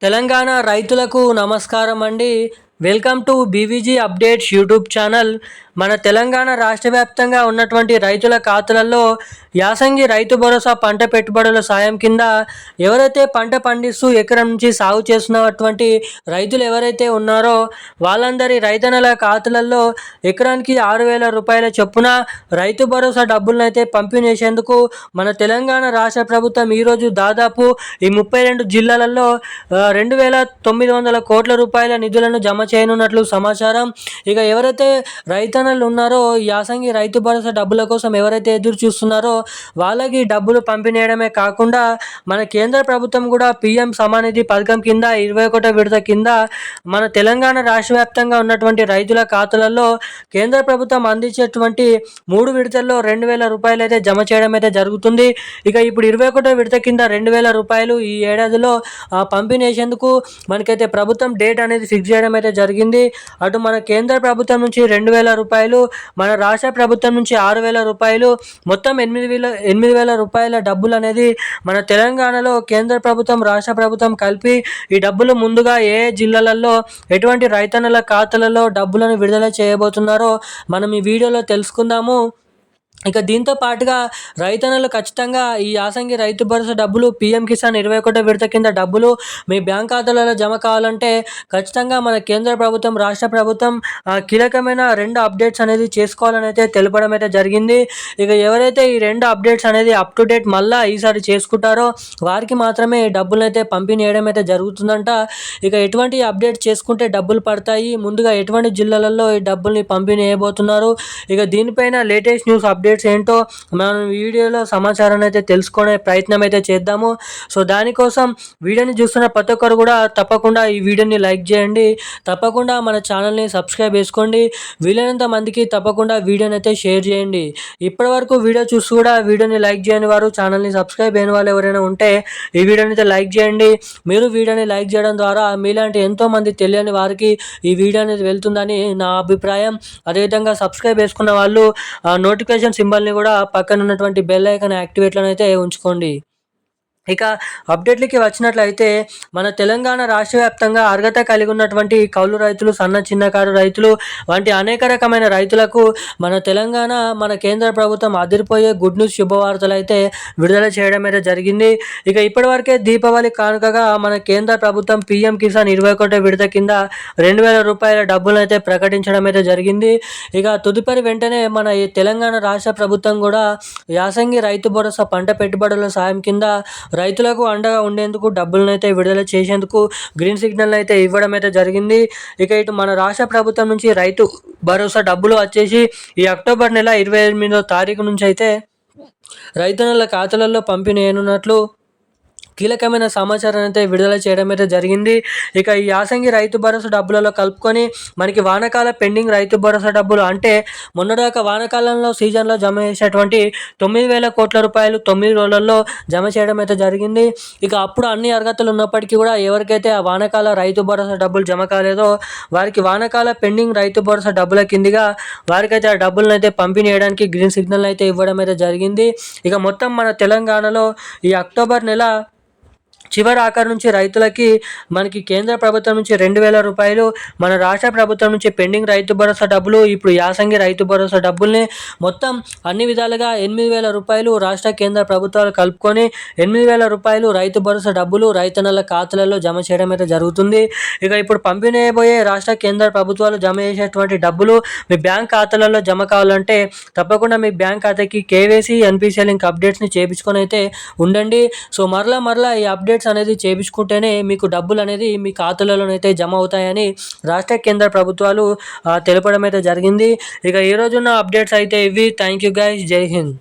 తెలంగాణ రైతులకు నమస్కారం అండి. Welcome to BVG updates YouTube channel. మన తెలంగాణ రాష్ట్ర వ్యాప్తంగా ఉన్నటువంటి రైతుల ఖాతాలలో యాసంగి రైతు భరోసా పంట పెట్టుబడుల సాయం కింద ఎవరైతే పంట పండిస్తూ ఎకరం నుంచి సాగు చేస్తున్నటువంటి రైతులు ఎవరైతే ఉన్నారో వాళ్ళందరి రైతన్నల ఖాతాలలో ఎకరానికి 6,000 రూపాయల చొప్పున రైతు భరోసా డబ్బులను అయితే పంపిణీ చేసేందుకు మన తెలంగాణ రాష్ట్ర ప్రభుత్వం ఈరోజు దాదాపు ఈ 32 జిల్లాలలో 2,900 కోట్ల రూపాయల నిధులను జమ చేయనున్నట్లు సమాచారం. ఇక ఎవరైతే రైతన్నలు ఉన్నారో యాసంగి రైతు భరోసా డబ్బుల కోసం ఎవరైతే ఎదురు చూస్తున్నారో వాళ్ళకి డబ్బులు పంపిణీయడమే కాకుండా మన కేంద్ర ప్రభుత్వం కూడా పీఎం సమానిధి పథకం కింద 21వ విడత కింద మన తెలంగాణ రాష్ట్ర వ్యాప్తంగా ఉన్నటువంటి రైతుల ఖాతాలలో కేంద్ర ప్రభుత్వం అందించేటువంటి 3 విడతల్లో 2,000 రూపాయలు అయితే జమ చేయడం అయితే జరుగుతుంది. ఇక ఇప్పుడు 21వ విడత కింద 2,000 రూపాయలు ఈ ఏడాదిలో పంపిణీ చేసేందుకు మనకైతే ప్రభుత్వం డేట్ అనేది ఫిక్స్ చేయడం అయితే జరిగింది. అటు మన కేంద్ర ప్రభుత్వం నుంచి 2,000 రూపాయలు, మన రాష్ట్ర ప్రభుత్వం నుంచి 6,000 రూపాయలు, మొత్తం 8,000 రూపాయల డబ్బులు అనేది మన తెలంగాణలో కేంద్ర ప్రభుత్వం రాష్ట్ర ప్రభుత్వం కలిపి ఈ డబ్బులు ముందుగా ఏ జిల్లాలలో ఎటువంటి రైతన్నల ఖాతాలలో డబ్బులను విడుదల చేయబోతున్నారో మనం ఈ వీడియోలో తెలుసుకుందాము. ఇక దీంతో పాటుగా రైతన్నలు ఖచ్చితంగా ఈ యాసంగి రైతు భరోసా డబ్బులు పీఎం కిసాన్ 21వ విడత కింద డబ్బులు మీ బ్యాంక్ ఖాతాలలో జమ కావాలంటే ఖచ్చితంగా మన కేంద్ర ప్రభుత్వం రాష్ట్ర ప్రభుత్వం కీలకమైన 2 అప్డేట్స్ అనేది చేసుకోవాలని అయితే తెలపడం అయితే జరిగింది. ఇక ఎవరైతే ఈ 2 అప్డేట్స్ అనేది అప్ టు డేట్ మళ్ళీ ఈసారి చేసుకుంటారో వారికి మాత్రమే డబ్బులు అయితే పంపిణీ చేయడం అయితే జరుగుతుందంట. ఇక ఎటువంటి అప్డేట్ చేసుకుంటే డబ్బులు పడతాయి, ముందుగా ఎటువంటి జిల్లాలలో ఈ డబ్బుల్ని పంపిణీ చేయబోతున్నారు, ఇక దీనిపైన లేటెస్ట్ న్యూస్ అప్డేట్స్ ఏంటో మనం వీడియోలో సమాచారాన్ని అయితే తెలుసుకునే ప్రయత్నం అయితే చేద్దాము. సో దానికోసం వీడియోని చూస్తున్న ప్రతి ఒక్కరు కూడా తప్పకుండా ఈ వీడియోని లైక్ చేయండి, తప్పకుండా మన ఛానల్ని సబ్స్క్రైబ్ చేసుకోండి, వీలైనంత మందికి తప్పకుండా వీడియోని అయితే షేర్ చేయండి. ఇప్పటివరకు వీడియో చూసి కూడా వీడియోని లైక్ చేయని వారు, ఛానల్ని సబ్స్క్రైబ్ అయిన వాళ్ళు ఎవరైనా ఉంటే ఈ వీడియోని అయితే లైక్ చేయండి. మీరు వీడియోని లైక్ చేయడం ద్వారా మీలాంటి ఎంతోమంది తెలియని వారికి ఈ వీడియో అనేది వెళ్తుందని నా అభిప్రాయం. అదేవిధంగా సబ్స్క్రైబ్ చేసుకున్న వాళ్ళు నోటిఫికేషన్ సింబల్ని కూడా పక్కన ఉన్నటువంటి బెల్ ఐకాన్ యాక్టివేట్లను అయితే ఉంచుకోండి. ఇక అప్డేట్లకి వచ్చినట్లయితే మన తెలంగాణ రాష్ట్ర వ్యాప్తంగా అర్హత కలిగి ఉన్నటువంటి కౌలు రైతులు, సన్న చిన్నకారు రైతులు వంటి అనేక రకమైన రైతులకు మన తెలంగాణ మన కేంద్ర ప్రభుత్వం అదిరిపోయే గుడ్ న్యూస్ శుభవార్తలు అయితే విడుదల చేయడం అయితే జరిగింది. ఇక ఇప్పటివరకే దీపావళి కానుకగా మన కేంద్ర ప్రభుత్వం పీఎం కిసాన్ 21వ విడత కింద 2,000 రూపాయల డబ్బులను అయితే ప్రకటించడం అయితే జరిగింది. ఇక తదుపరి వెంటనే మన ఈ తెలంగాణ రాష్ట్ర ప్రభుత్వం కూడా యాసంగి రైతు భరోసా పంట పెట్టుబడుల సాయం కింద రైతులకు అండగా ఉండేందుకు డబ్బులను అయితే విడుదల చేసేందుకు గ్రీన్ సిగ్నల్ అయితే ఇవ్వడం అయితే జరిగింది. ఇక ఇటు మన రాష్ట్ర ప్రభుత్వం నుంచి రైతు భరోసా డబ్బులు వచ్చేసి ఈ అక్టోబర్ నెల 28వ తారీఖు నుంచి అయితే రైతన్నల ఖాతాలలో పంపిణీ చేయనున్నట్లు కీలకమైన సమాచారాన్ని అయితే విడుదల చేయడం అయితే జరిగింది. ఇక ఈ యాసంగి రైతు భరోసా డబ్బులలో కలుపుకొని మనకి వానాకాల పెండింగ్ రైతు భరోసా డబ్బులు అంటే మొన్నదాకా వానాకాలంలో సీజన్లో జమ చేసేటువంటి 9,000 కోట్ల రూపాయలు 9 రోజులలో జమ చేయడం అయితే జరిగింది. ఇక అప్పుడు అన్ని అర్హతలు ఉన్నప్పటికీ కూడా ఎవరికైతే ఆ వానాకాల రైతు భరోసా డబ్బులు జమ కాలేదో వారికి వానాకాల పెండింగ్ రైతు భరోసా డబ్బుల కిందిగా వారికైతే ఆ డబ్బులను అయితే పంపిణీ చేయడానికి గ్రీన్ సిగ్నల్ అయితే ఇవ్వడం అయితే జరిగింది. ఇక మొత్తం మన తెలంగాణలో ఈ అక్టోబర్ నెల చివరి ఆఖరి నుంచి రైతులకి మనకి కేంద్ర ప్రభుత్వం నుంచి 2,000 రూపాయలు, మన రాష్ట్ర ప్రభుత్వం నుంచి పెండింగ్ రైతు భరోసా డబ్బులు, ఇప్పుడు యాసంగి రైతు భరోసా డబ్బుల్ని మొత్తం అన్ని విధాలుగా 8,000 రూపాయలు రాష్ట్ర కేంద్ర ప్రభుత్వాలు కలుపుకొని 8,000 రూపాయలు రైతు భరోసా డబ్బులు రైతన్నల ఖాతాలలో జమ చేయడం అయితే జరుగుతుంది. ఇక ఇప్పుడు పంపిణీ అయిపోయే రాష్ట్ర కేంద్ర ప్రభుత్వాలు జమ చేసేటువంటి డబ్బులు మీ బ్యాంక్ ఖాతాలలో జమ కావాలంటే తప్పకుండా మీ బ్యాంక్ ఖాతాకి కేవైసీ ఎన్పిసిఐ లింక్ అప్డేట్స్ని చేయించుకొని అయితే ఉండండి. సో మరలా ఈ అప్డేట్స్ అనేది చేయించుకుంటేనే మీకు డబ్బులు అనేది మీ ఖాతాలలోనైతే జమ అవుతాయని రాష్ట్ర కేంద్ర ప్రభుత్వాలు తెలపడం అయితే జరిగింది. ఇక ఈ రోజున్న అప్డేట్స్ అయితే ఇవి. థ్యాంక్ యూ గైస్, జై హింద్.